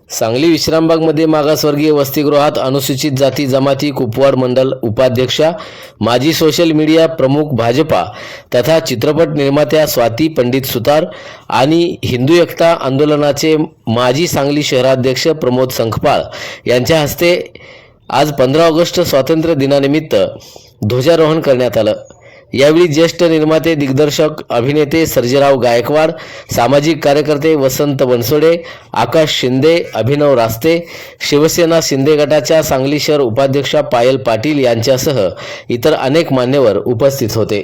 सांगली विश्रामबागमध्ये मागासवर्गीय वसतिगृहात अनुसूचित जाती जमाती कुपवाड मंडल उपाध्यक्षा, माजी सोशल मीडिया प्रमुख भाजपा तथा चित्रपट निर्मात्या स्वाती पंडित सुतार आणि हिंदू एकता आंदोलनाचे माजी सांगली शहराध्यक्ष प्रमोद संखपाळ यांच्या हस्ते आज 15 ऑगस्ट स्वातंत्र्य दिनानिमित्त ध्वजारोहण करण्यात आलं। यावेळी ज्येष्ठ निर्माते, दिग्दर्शक, अभिनेते सर्जेराव गायकवाड, सामाजिक कार्यकर्ते वसंत बनसोडे, आकाश शिंदे, अभिनव रास्ते, शिवसेना शिंदे गटाच्या सांगली शहर उपाध्यक्षा पायल पाटील यांच्यासह इतर अनेक मान्यवर उपस्थित होते।